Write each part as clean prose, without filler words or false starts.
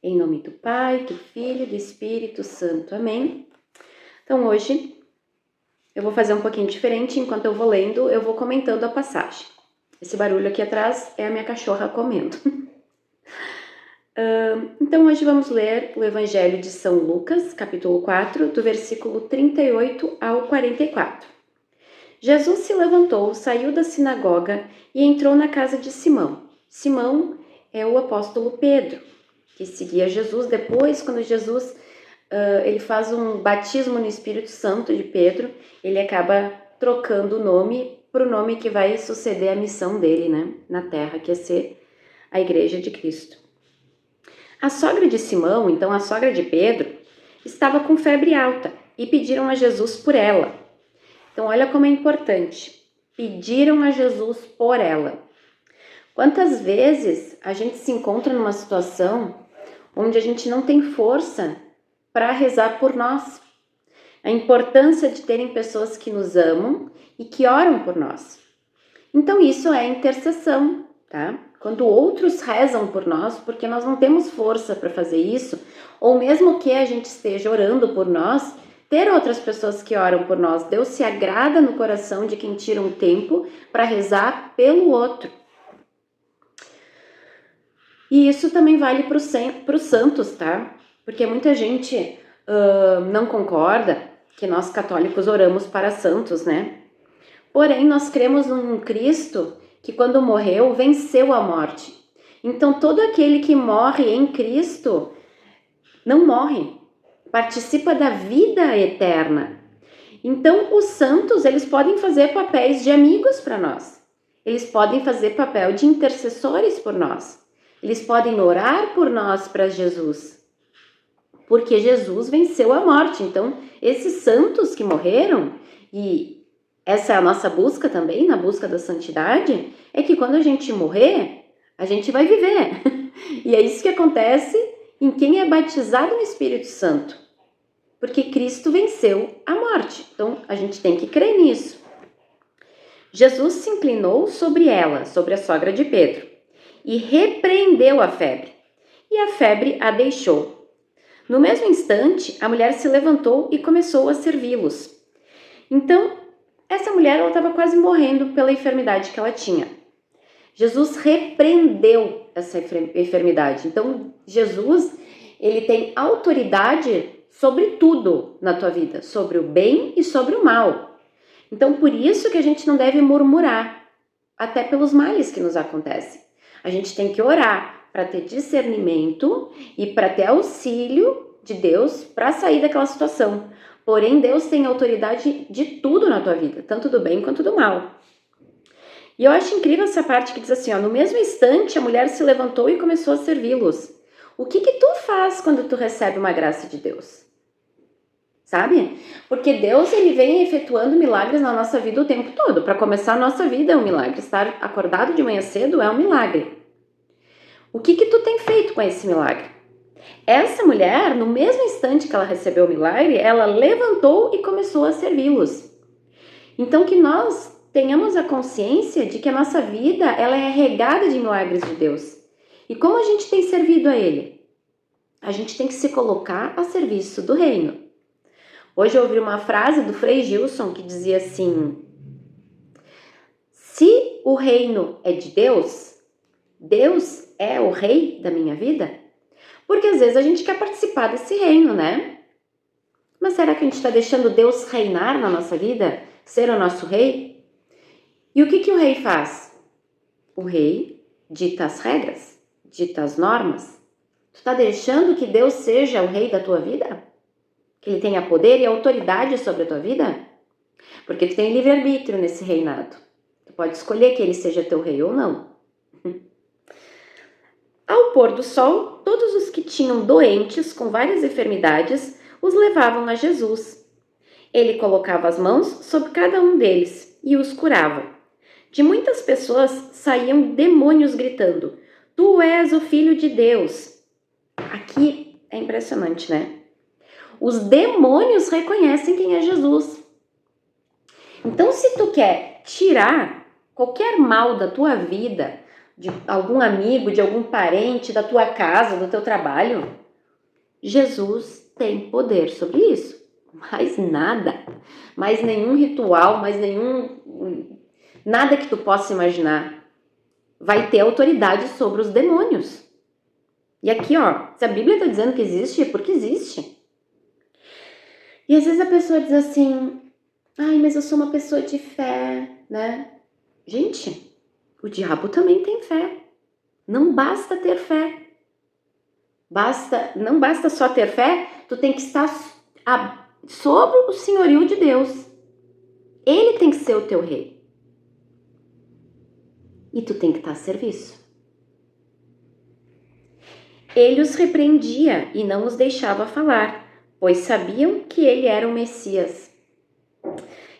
Em nome do Pai, do Filho e do Espírito Santo. Amém? Então hoje eu vou fazer um pouquinho diferente. Enquanto eu vou lendo, eu vou comentando a passagem. Esse barulho aqui atrás é a minha cachorra comendo. Então hoje vamos ler o Evangelho de São Lucas, capítulo 4, do versículo 38 ao 44. Jesus se levantou, saiu da sinagoga e entrou na casa de Simão. Simão é o apóstolo Pedro, que seguia Jesus. Depois, quando Jesus ele faz um batismo no Espírito Santo de Pedro, ele acaba trocando o nome para o nome que vai suceder a missão dele, né, na terra, que é ser a Igreja de Cristo. A sogra de Simão, então a sogra de Pedro, estava com febre alta e pediram a Jesus por ela. Então olha como é importante, pediram a Jesus por ela. Quantas vezes a gente se encontra numa situação onde a gente não tem força para rezar por nós? A importância de terem pessoas que nos amam e que oram por nós. Então isso é intercessão, tá? Quando outros rezam por nós, porque nós não temos força para fazer isso, ou mesmo que a gente esteja orando por nós, ter outras pessoas que oram por nós. Deus se agrada no coração de quem tira um tempo para rezar pelo outro. E isso também vale para os santos, tá? Porque muita gente não concorda que nós católicos oramos para santos, né? Porém, nós cremos num Cristo que quando morreu, venceu a morte. Então, todo aquele que morre em Cristo não morre, participa da vida eterna. Então, os santos, eles podem fazer papéis de amigos para nós. Eles podem fazer papel de intercessores por nós. Eles podem orar por nós para Jesus. Porque Jesus venceu a morte. Então, esses santos que morreram, e essa é a nossa busca também, na busca da santidade, é que quando a gente morrer, a gente vai viver. E é isso que acontece em quem é batizado no Espírito Santo. Porque Cristo venceu a morte. Então, a gente tem que crer nisso. Jesus se inclinou sobre ela, sobre a sogra de Pedro, e repreendeu a febre. E a febre a deixou. No mesmo instante, a mulher se levantou e começou a servi-los. Então, essa mulher estava quase morrendo pela enfermidade que ela tinha. Jesus repreendeu essa enfermidade. Então, Jesus, ele tem autoridade sobre tudo na tua vida, sobre o bem e sobre o mal. Então, por isso que a gente não deve murmurar, até pelos males que nos acontecem. A gente tem que orar para ter discernimento e para ter auxílio de Deus para sair daquela situação. Porém, Deus tem autoridade de tudo na tua vida, tanto do bem quanto do mal. E eu acho incrível essa parte que diz assim, no mesmo instante a mulher se levantou e começou a servi-los. O que tu faz quando tu recebe uma graça de Deus? Sabe? Porque Deus, ele vem efetuando milagres na nossa vida o tempo todo. Para começar, a nossa vida é um milagre. Estar acordado de manhã cedo é um milagre. O que tu tem feito com esse milagre? Essa mulher, no mesmo instante que ela recebeu o milagre, ela levantou e começou a servi-los. Então, que nós tenhamos a consciência de que a nossa vida, ela é regada de milagres de Deus. E como a gente tem servido a Ele? A gente tem que se colocar a serviço do reino. Hoje eu ouvi uma frase do Frei Gilson que dizia assim: se o reino é de Deus, Deus é o rei da minha vida? Porque às vezes a gente quer participar desse reino, né? Mas será que a gente está deixando Deus reinar na nossa vida? Ser o nosso rei? E o que o rei faz? O rei dita as regras, dita as normas. Tu está deixando que Deus seja o rei da tua vida? Que ele tenha poder e autoridade sobre a tua vida? Porque tu tem livre-arbítrio nesse reinado. Tu pode escolher que ele seja teu rei ou não. Ao pôr do sol, todos os que tinham doentes com várias enfermidades os levavam a Jesus. Ele colocava as mãos sobre cada um deles e os curava. De muitas pessoas saíam demônios gritando: Tu és o Filho de Deus. Aqui é impressionante, né? Os demônios reconhecem quem é Jesus. Então, se tu quer tirar qualquer mal da tua vida, de algum amigo, de algum parente, da tua casa, do teu trabalho. Jesus tem poder sobre isso. Mais nada, mais nenhum ritual, nada que tu possa imaginar vai ter autoridade sobre os demônios. E aqui, ó, se a Bíblia está dizendo que existe, é porque existe. E às vezes a pessoa diz assim, ai, mas eu sou uma pessoa de fé, né? Gente, o diabo também tem fé. Não basta ter fé. Não basta só ter fé, tu tem que estar sobre o senhorio de Deus. Ele tem que ser o teu rei. E tu tem que estar a serviço. Ele os repreendia e não os deixava falar, pois sabiam que ele era o Messias.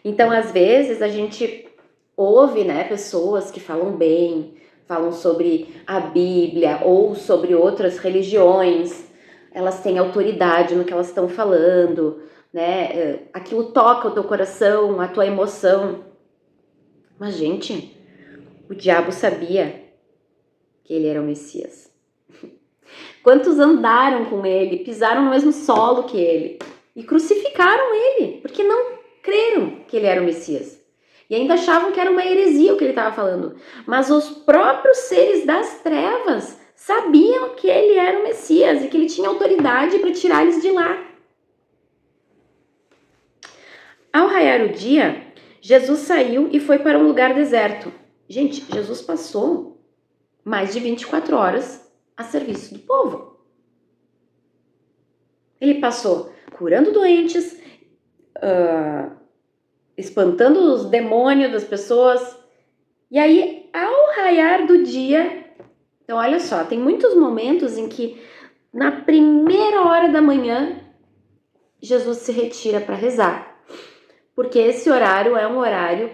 Então, às vezes, a gente ouve, né, pessoas que falam bem, falam sobre a Bíblia ou sobre outras religiões, elas têm autoridade no que elas estão falando, né? Aquilo toca o teu coração, a tua emoção. Mas, gente, o diabo sabia que ele era o Messias. Quantos andaram com ele, pisaram no mesmo solo que ele e crucificaram ele, porque não creram que ele era o Messias. E ainda achavam que era uma heresia o que ele estava falando. Mas os próprios seres das trevas sabiam que ele era o Messias e que ele tinha autoridade para tirar eles de lá. Ao raiar o dia, Jesus saiu e foi para um lugar deserto. Gente, Jesus passou mais de 24 horas a serviço do povo. Ele passou curando doentes, espantando os demônios das pessoas. E aí, ao raiar do dia, então olha só, tem muitos momentos em que na primeira hora da manhã, Jesus se retira para rezar. Porque esse horário é um horário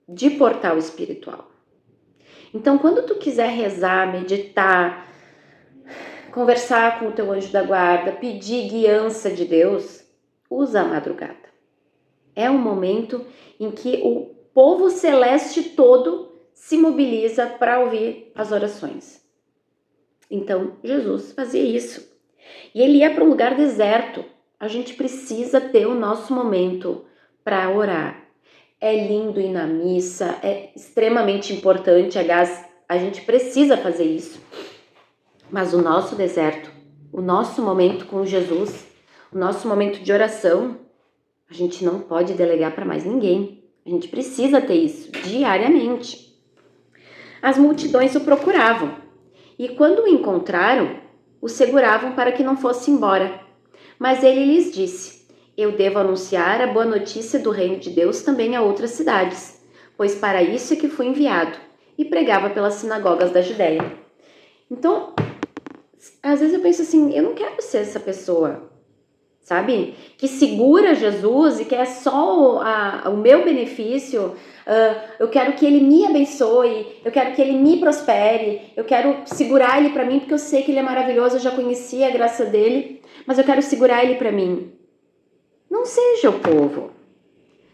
de portal espiritual. Então, quando tu quiser rezar, meditar, conversar com o teu anjo da guarda, pedir guiança de Deus, usa a madrugada. É um momento em que o povo celeste todo se mobiliza para ouvir as orações. Então, Jesus fazia isso. E ele ia para um lugar deserto. A gente precisa ter o nosso momento para orar. É lindo ir na missa, é extremamente importante, aliás, a gente precisa fazer isso. Mas o nosso deserto, o nosso momento com Jesus, o nosso momento de oração, a gente não pode delegar para mais ninguém. A gente precisa ter isso diariamente. As multidões o procuravam e quando o encontraram, o seguravam para que não fosse embora. Mas ele lhes disse: eu devo anunciar a boa notícia do reino de Deus também a outras cidades, pois para isso é que fui enviado, e pregava pelas sinagogas da Judéia. Então, às vezes eu penso assim, eu não quero ser essa pessoa, sabe? Que segura Jesus e quer só o meu benefício, eu quero que ele me abençoe, eu quero que ele me prospere, eu quero segurar ele para mim porque eu sei que ele é maravilhoso, eu já conheci a graça dele, mas eu quero segurar ele para mim. Não seja o povo,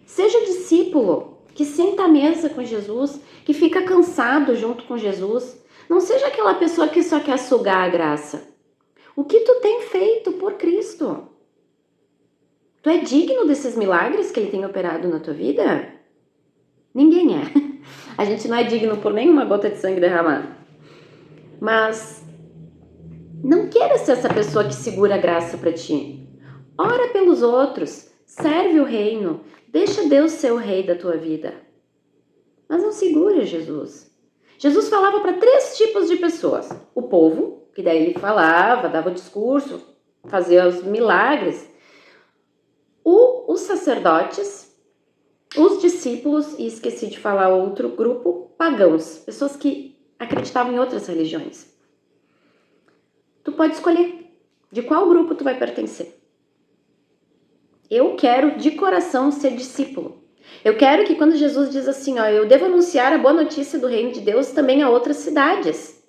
seja o discípulo que senta à mesa com Jesus, que fica cansado junto com Jesus. Não seja aquela pessoa que só quer sugar a graça. O que tu tem feito por Cristo? Tu é digno desses milagres que ele tem operado na tua vida? Ninguém é. A gente não é digno por nenhuma gota de sangue derramado. Mas não queira ser essa pessoa que segura a graça para ti. Ora pelos outros, serve o reino, deixa Deus ser o rei da tua vida. Mas não segura Jesus. Jesus falava para 3 tipos de pessoas. O povo, que daí ele falava, dava o discurso, fazia os milagres. Os sacerdotes, os discípulos, e esqueci de falar outro grupo, pagãos, pessoas que acreditavam em outras religiões. Tu pode escolher de qual grupo tu vai pertencer. Eu quero de coração ser discípulo. Eu quero que quando Jesus diz assim, eu devo anunciar a boa notícia do reino de Deus também a outras cidades.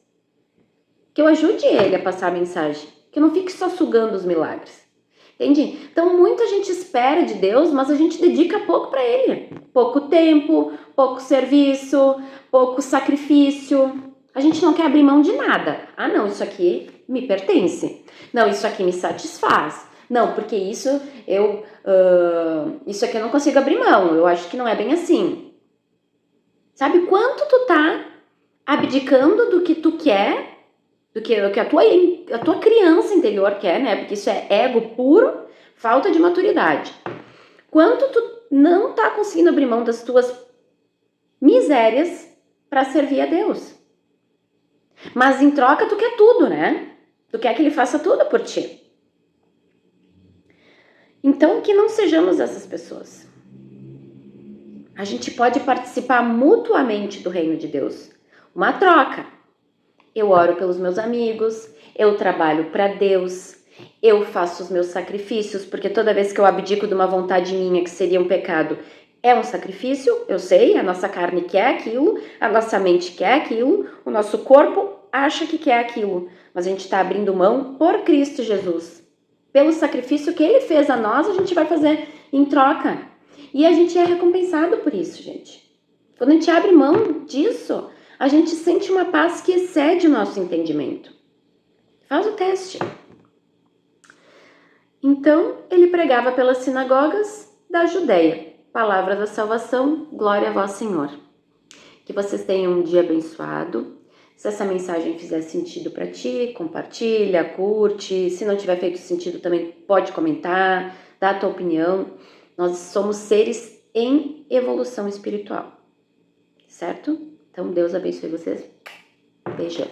Que eu ajude ele a passar a mensagem. Que eu não fique só sugando os milagres. Entende? Então muita gente espera de Deus, mas a gente dedica pouco para ele. Pouco tempo, pouco serviço, pouco sacrifício. A gente não quer abrir mão de nada. Ah, não, isso aqui me pertence. Não, isso aqui me satisfaz. Não, porque isso aqui eu não consigo abrir mão. Eu acho que não é bem assim. Sabe quanto tu tá abdicando do que tu quer, do que a tua criança interior quer, né? Porque isso é ego puro, falta de maturidade. Quanto tu não tá conseguindo abrir mão das tuas misérias para servir a Deus. Mas em troca tu quer tudo, né? Tu quer que ele faça tudo por ti. Então que não sejamos essas pessoas. A gente pode participar mutuamente do reino de Deus. Uma troca. Eu oro pelos meus amigos, eu trabalho para Deus, eu faço os meus sacrifícios, porque toda vez que eu abdico de uma vontade minha que seria um pecado, é um sacrifício, eu sei, a nossa carne quer aquilo, a nossa mente quer aquilo, o nosso corpo acha que quer aquilo, mas a gente está abrindo mão por Cristo Jesus. Pelo sacrifício que Ele fez a nós, a gente vai fazer em troca. E a gente é recompensado por isso, gente. Quando a gente abre mão disso, a gente sente uma paz que excede o nosso entendimento. Faz o teste. Então, ele pregava pelas sinagogas da Judéia. Palavra da salvação, glória a vós, Senhor. Que vocês tenham um dia abençoado. Se essa mensagem fizer sentido para ti, compartilha, curte. Se não tiver feito sentido, também pode comentar, dá a tua opinião. Nós somos seres em evolução espiritual, certo? Então, Deus abençoe vocês. Beijão.